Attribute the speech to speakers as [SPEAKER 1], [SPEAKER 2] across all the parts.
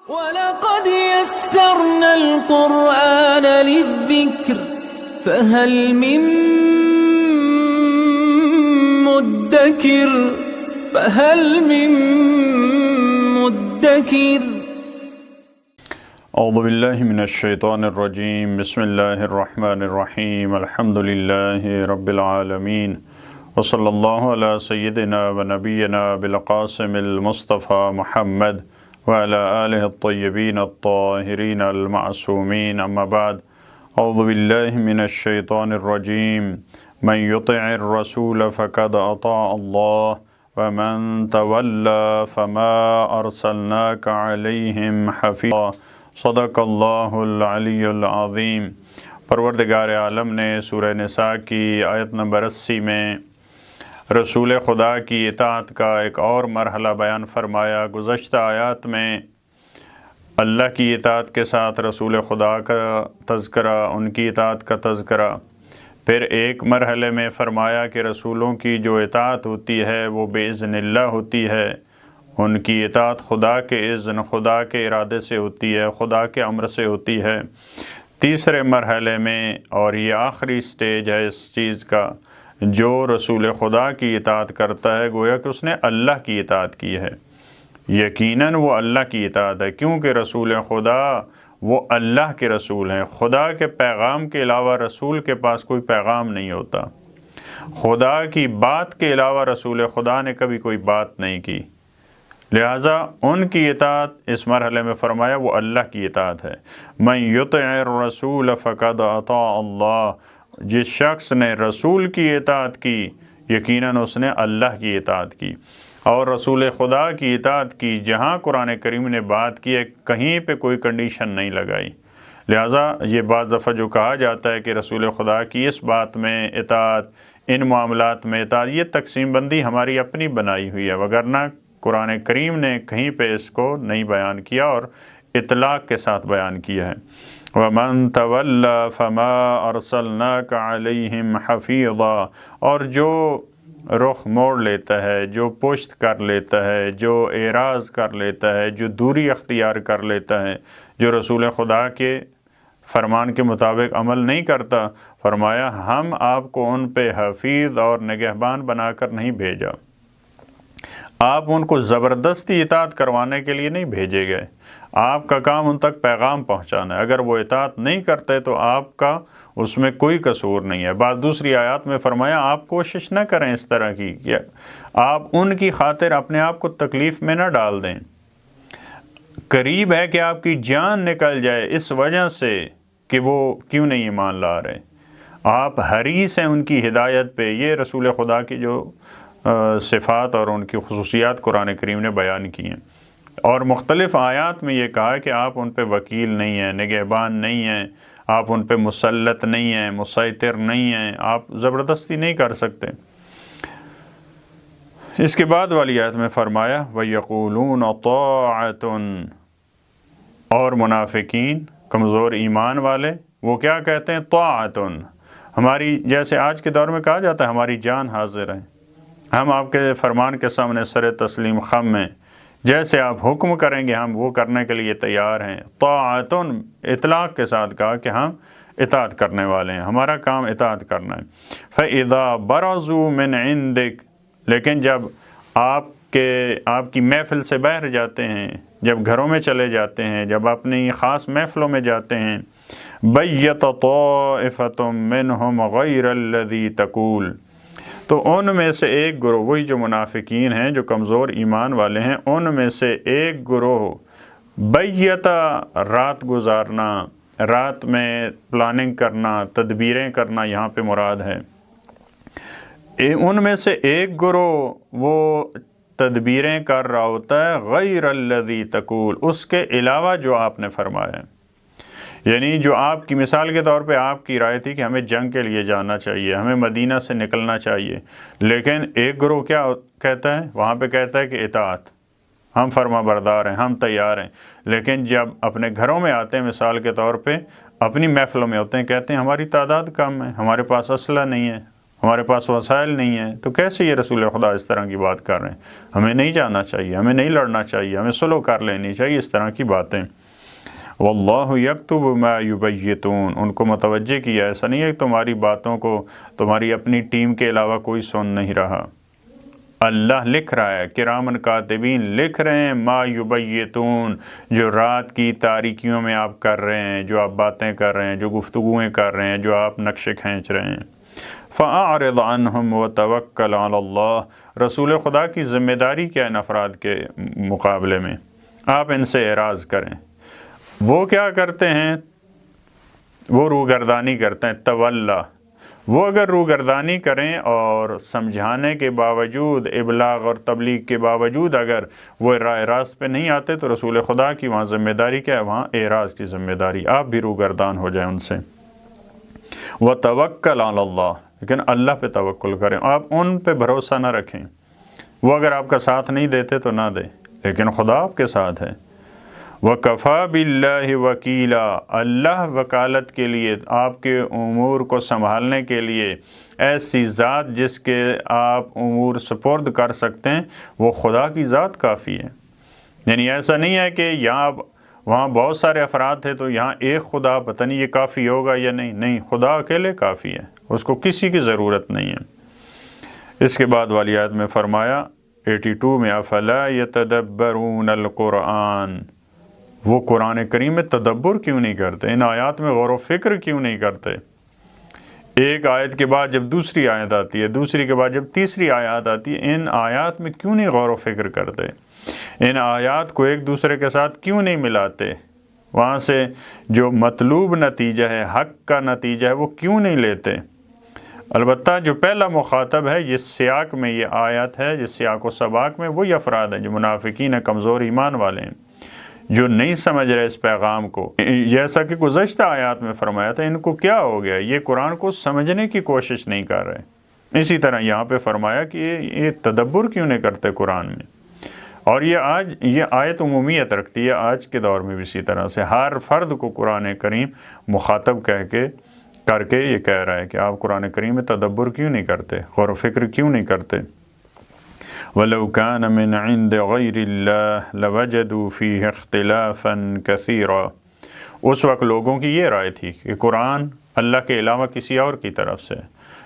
[SPEAKER 1] وَلَقَدْ يَسَّرْنَا الْقُرْآنَ لِلذِّكْرِ فَهَلْ مِن مُدَّكِرٍ
[SPEAKER 2] اعوذ باللہ من الشیطان الرجیم بسم اللہ الرحمن الرحیم الحمد للہ رب العالمین وصلی اللہ علی سیدنا و نبینا بالقاسم المصطفیٰ محمد وعلی آلہ الطیبین الطاہرین المعصومین اما بعد اعوذ باللہ من الشیطان الرجیم من یطع الرسول فقد اطاع اللہ ومن تولی فما ارسلناک علیہم حفیظا صدق اللہ العلی العظیم۔ پروردگار عالم نے سورہ نساء کی آیت نمبر 80 میں رسول خدا کی اطاعت کا ایک اور مرحلہ بیان فرمایا۔ گزشتہ آیات میں اللہ کی اطاعت کے ساتھ رسول خدا کا تذکرہ، ان کی اطاعت کا تذکرہ، پھر ایک مرحلے میں فرمایا کہ رسولوں کی جو اطاعت ہوتی ہے وہ بإذن اللہ ہوتی ہے، ان کی اطاعت خدا کے اذن، خدا کے ارادے سے ہوتی ہے، خدا کے امر سے ہوتی ہے۔ تیسرے مرحلے میں، اور یہ آخری سٹیج ہے اس چیز کا، جو رسول خدا کی اطاعت کرتا ہے گویا کہ اس نے اللہ کی اطاعت کی ہے، یقیناً وہ اللہ کی اطاعت ہے، کیونکہ رسول خدا وہ اللہ کے رسول ہیں۔ خدا کے پیغام کے علاوہ رسول کے پاس کوئی پیغام نہیں ہوتا، خدا کی بات کے علاوہ رسول خدا نے کبھی کوئی بات نہیں کی، لہٰذا ان کی اطاعت اس مرحلے میں فرمایا وہ اللہ کی اطاعت ہے۔ من یطع الرسول فقد اطاع اللہ، جس شخص نے رسول کی اطاعت کی یقیناً اس نے اللہ کی اطاعت کی، اور رسول خدا کی اطاعت کی جہاں قرآن کریم نے بات کی ہے کہیں پہ کوئی کنڈیشن نہیں لگائی۔ لہٰذا یہ بعض دفعہ جو کہا جاتا ہے کہ رسول خدا کی اس بات میں اطاعت، ان معاملات میں اطاعت، یہ تقسیم بندی ہماری اپنی بنائی ہوئی ہے، وگرنہ قرآن کریم نے کہیں پہ اس کو نہیں بیان کیا اور اطلاق کے ساتھ بیان کیا ہے۔ وَمَن تَوَلَّى فَمَا أَرْسَلْنَاكَ عَلَيْهِمْ حَفِيظًا، اور جو رخ موڑ لیتا ہے، جو پشت کر لیتا ہے، جو اعراض کر لیتا ہے، جو دوری اختیار کر لیتا ہے، جو رسول خدا کے فرمان کے مطابق عمل نہیں کرتا، فرمایا ہم آپ کو ان پہ حفیظ اور نگہبان بنا کر نہیں بھیجا، آپ ان کو زبردستی اطاعت کروانے کے لیے نہیں بھیجے گئے، آپ کا کام ان تک پیغام پہنچانا ہے، اگر وہ اطاعت نہیں کرتے تو آپ کا اس میں کوئی قصور نہیں ہے۔ بعض دوسری آیات میں فرمایا آپ کوشش نہ کریں اس طرح کی کہ آپ ان کی خاطر اپنے آپ کو تکلیف میں نہ ڈال دیں، قریب ہے کہ آپ کی جان نکل جائے اس وجہ سے کہ وہ کیوں نہیں ایمان لا رہے، آپ حریص ہیں ان کی ہدایت پہ۔ یہ رسول خدا کی جو صفات اور ان کی خصوصیات قرآن کریم نے بیان کی ہیں، اور مختلف آیات میں یہ کہا کہ آپ ان پہ وکیل نہیں ہیں، نگہبان نہیں ہیں، آپ ان پہ مسلط نہیں ہیں، مسیطر نہیں ہیں، آپ زبردستی نہیں کر سکتے۔ اس کے بعد والی آیت میں فرمایا وَيَقُولُونَ طَاعَةٌ، اور منافقین، کمزور ایمان والے، وہ کیا کہتے ہیں؟ طاعتن، ہماری، جیسے آج کے دور میں کہا جاتا ہے ہماری جان حاضر ہے، ہم آپ کے فرمان کے سامنے سر تسلیم خم ہیں، جیسے آپ حکم کریں گے ہم وہ کرنے کے لیے تیار ہیں۔ طاعتن اطلاق کے ساتھ کہا کہ ہم اطاعت کرنے والے ہیں، ہمارا کام اطاعت کرنا ہے۔ فَإِذَا بَرَزُوا مِنْ عِنْدِكَ، لیکن جب آپ کی محفل سے باہر جاتے ہیں، جب گھروں میں چلے جاتے ہیں، جب اپنی خاص محفلوں میں جاتے ہیں، بَيَّتَ طَائِفَةٌ مِّنْهُمْ غَيْرَ الَّذِي تَقُولُ، تو ان میں سے ایک گروہ، وہی جو منافقین ہیں جو کمزور ایمان والے ہیں، ان میں سے ایک گروہ بیتا، رات گزارنا، رات میں پلاننگ کرنا، تدبیریں کرنا یہاں پہ مراد ہے، ان میں سے ایک گروہ وہ تدبیریں کر رہا ہوتا ہے غیر الذی تقول، اس کے علاوہ جو آپ نے فرمایا ہے، یعنی جو آپ کی مثال کے طور پہ آپ کی رائے تھی کہ ہمیں جنگ کے لیے جانا چاہیے، ہمیں مدینہ سے نکلنا چاہیے، لیکن ایک گروہ کیا کہتا ہے وہاں پہ؟ کہتا ہے کہ اطاعت، ہم فرما بردار ہیں، ہم تیار ہیں، لیکن جب اپنے گھروں میں آتے ہیں مثال کے طور پہ، اپنی محفلوں میں ہوتے ہیں، کہتے ہیں ہماری تعداد کم ہے، ہمارے پاس اسلحہ نہیں ہے، ہمارے پاس وسائل نہیں ہیں، تو کیسے یہ رسول خدا اس طرح کی بات کر رہے ہیں؟ ہمیں نہیں جانا چاہیے، ہمیں نہیں لڑنا چاہیے، ہمیں صلح کر لینی چاہیے، اس طرح کی باتیں۔ واللہ یکتب ما یبیتون، ان کو متوجہ کیا، ایسا نہیں ہے کہ تمہاری باتوں کو تمہاری اپنی ٹیم کے علاوہ کوئی سن نہیں رہا، اللہ لکھ رہا ہے، کرامن کاتبین لکھ رہے ہیں، ما یبیتون، جو رات کی تاریکیوں میں آپ کر رہے ہیں، جو آپ باتیں کر رہے ہیں، جو گفتگویں کر رہے ہیں، جو آپ نقشے کھینچ رہے ہیں۔ فَأَعْرِضْ عَنْهُمْ وَتَوَكَّلْ عَلَى اللَّهِ، رسول خدا کی ذمہ داری کیا ہے ان افراد کے مقابلے میں؟ آپ ان سے اعراض کریں۔ وہ کیا کرتے ہیں؟ وہ روگردانی کرتے ہیں، تولا، وہ اگر روگردانی کریں اور سمجھانے کے باوجود، ابلاغ اور تبلیغ کے باوجود اگر وہ راہ راست پہ نہیں آتے، تو رسول خدا کی وہاں ذمہ داری کیا ہے؟ وہاں اعراض کی ذمہ داری، آپ بھی روگردان ہو جائیں ان سے۔ وَتَوَكَّلْ عَلَى اللَّهِ، لیکن اللہ پہ توکل کریں، آپ ان پہ بھروسہ نہ رکھیں، وہ اگر آپ کا ساتھ نہیں دیتے تو نہ دیں، لیکن خدا آپ کے ساتھ ہے۔ وَكَفَى بِاللَّهِ وَكِيلًا، اللہ وکالت کے لیے، آپ کے امور کو سنبھالنے کے لیے ایسی ذات جس کے آپ امور سپرد کر سکتے ہیں، وہ خدا کی ذات کافی ہے۔ یعنی ایسا نہیں ہے کہ یہاں وہاں بہت سارے افراد تھے تو یہاں ایک خدا، پتہ نہیں یہ کافی ہوگا یا نہیں، خدا اکیلے کافی ہے، اس کو کسی کی ضرورت نہیں ہے۔ اس کے بعد والی آیت میں فرمایا 82 میں، افلا یتدبرون القرآن، وہ قرآن کریم میں تدبر کیوں نہیں کرتے؟ ان آیات میں غور و فکر کیوں نہیں کرتے؟ ایک آیت کے بعد جب دوسری آیت آتی ہے، دوسری کے بعد جب تیسری آیات آتی ہے، ان آیات میں کیوں نہیں غور و فکر کرتے؟ ان آیات کو ایک دوسرے کے ساتھ کیوں نہیں ملاتے؟ وہاں سے جو مطلوب نتیجہ ہے، حق کا نتیجہ ہے، وہ کیوں نہیں لیتے؟ البتہ جو پہلا مخاطب ہے جس سیاق میں یہ آیت ہے، جس سیاق و سباق میں، وہی افراد ہیں جو منافقین ہیں، کمزور ایمان والے ہیں، جو نہیں سمجھ رہے اس پیغام کو۔ جیسا کہ گزشتہ آیات میں فرمایا تھا، ان کو کیا ہو گیا؟ یہ قرآن کو سمجھنے کی کوشش نہیں کر رہے۔ اسی طرح یہاں پہ فرمایا کہ یہ تدبر کیوں نہیں کرتے قرآن میں؟ اور یہ آیت عمومیت رکھتی ہے آج کے دور میں بھی اسی طرح سے، ہر فرد کو قرآن کریم مخاطب کر کے یہ کہہ رہا ہے کہ آپ قرآن کریم میں تدبر کیوں نہیں کرتے، غور و فکر کیوں نہیں کرتے؟ وَلَوْ كَانَ مِنْ عِنْدِ غَيْرِ اللَّهِ لَوَجَدُوا فِيهِ اخْتِلَافًا كَثِيرًا، اس وقت لوگوں کی یہ رائے تھی کہ قرآن اللہ کے علاوہ کسی اور کی طرف سے،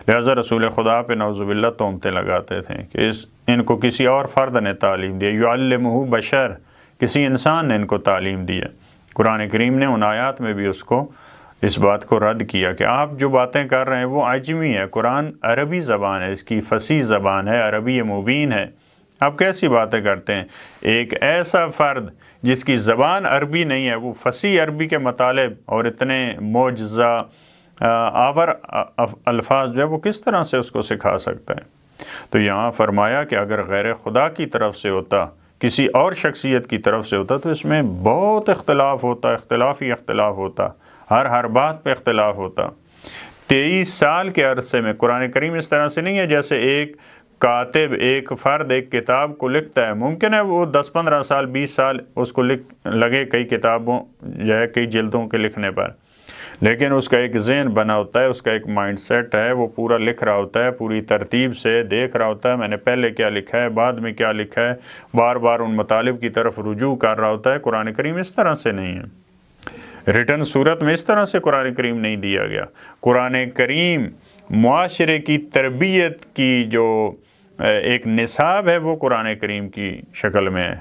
[SPEAKER 2] لہذا رسول خدا پہ نعوذ باللہ تہمتیں لگاتے تھے کہ ان کو کسی اور فرد نے تعلیم دی، یعلمہ بشر، کسی انسان نے ان کو تعلیم دی ہے۔ قرآن کریم نے ان آیات میں بھی اس بات کو رد کیا کہ آپ جو باتیں کر رہے ہیں وہ عجمی ہے، قرآن عربی زبان ہے، اس کی فصیح زبان ہے، عربی مبین ہے، آپ کیسی باتیں کرتے ہیں؟ ایک ایسا فرد جس کی زبان عربی نہیں ہے، وہ فصیح عربی کے مطالب اور اتنے معجزہ آور الفاظ جو ہے وہ کس طرح سے اس کو سکھا سکتا ہے؟ تو یہاں فرمایا کہ اگر غیر خدا کی طرف سے ہوتا، کسی اور شخصیت کی طرف سے ہوتا، تو اس میں بہت اختلاف ہوتا، اختلاف ہوتا، ہر بات پہ اختلاف ہوتا۔ 23 سال کے عرصے میں قرآن کریم اس طرح سے نہیں ہے جیسے ایک کاتب، ایک فرد ایک کتاب کو لکھتا ہے، ممکن ہے وہ 10-15 سال 20 سال اس کو لگے کئی کتابوں یا کئی جلدوں کے لکھنے پر، لیکن اس کا ایک ذہن بنا ہوتا ہے، اس کا ایک مائنڈ سیٹ ہے، وہ پورا لکھ رہا ہوتا ہے، پوری ترتیب سے دیکھ رہا ہوتا ہے، میں نے پہلے کیا لکھا ہے، بعد میں کیا لکھا ہے، بار بار ان مطالب کی طرف رجوع کر رہا ہوتا ہے۔ قرآن کریم اس طرح سے نہیں ہے، ریٹن صورت میں اس طرح سے قرآن کریم نہیں دیا گیا۔ قرآن کریم معاشرے کی تربیت کی جو ایک نصاب ہے وہ قرآن کریم کی شکل میں ہے۔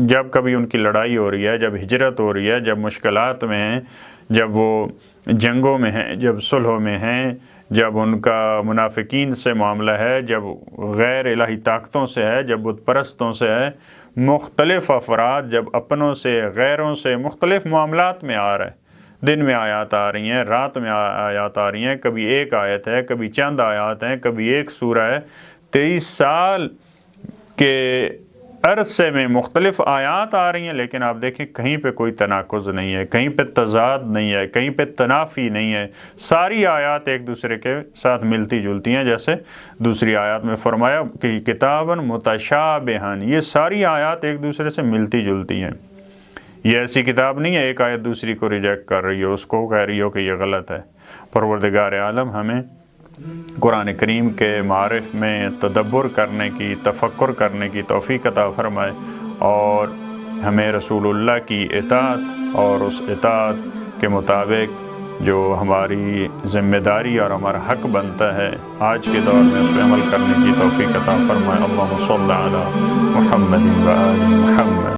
[SPEAKER 2] جب کبھی ان کی لڑائی ہو رہی ہے، جب ہجرت ہو رہی ہے، جب مشکلات میں ہیں، جب وہ جنگوں میں ہیں، جب صلحوں میں ہیں، جب ان کا منافقین سے معاملہ ہے، جب غیر الہی طاقتوں سے ہے، جب بت پرستوں سے ہے، مختلف افراد جب اپنوں سے غیروں سے مختلف معاملات میں آ رہے ہیں، دن میں آیات آ رہی ہیں، رات میں آیات آ رہی ہیں، کبھی ایک آیت ہے، کبھی چند آیات ہیں، کبھی ایک سورہ ہے، 23 سال کے عرصے میں مختلف آیات آ رہی ہیں، لیکن آپ دیکھیں کہیں پہ کوئی تناقض نہیں ہے، کہیں پہ تضاد نہیں ہے، کہیں پہ تنافی نہیں ہے، ساری آیات ایک دوسرے کے ساتھ ملتی جلتی ہیں۔ جیسے دوسری آیات میں فرمایا کہ کتاباً متشابہاً، یہ ساری آیات ایک دوسرے سے ملتی جلتی ہیں، یہ ایسی کتاب نہیں ہے ایک آیت دوسری کو ریجیکٹ کر رہی ہو، اس کو کہہ رہی ہو کہ یہ غلط ہے۔ پروردگار عالم ہمیں قرآن کریم کے معارف میں تدبر کرنے کی، تفکر کرنے کی توفیق عطا فرمائے، اور ہمیں رسول اللہ کی اطاعت اور اس اطاعت کے مطابق جو ہماری ذمہ داری اور ہمارا حق بنتا ہے آج کے دور میں اس پہ عمل کرنے کی توفیق عطا فرمائے۔ اللہم صلی علی محمد و آل محمد۔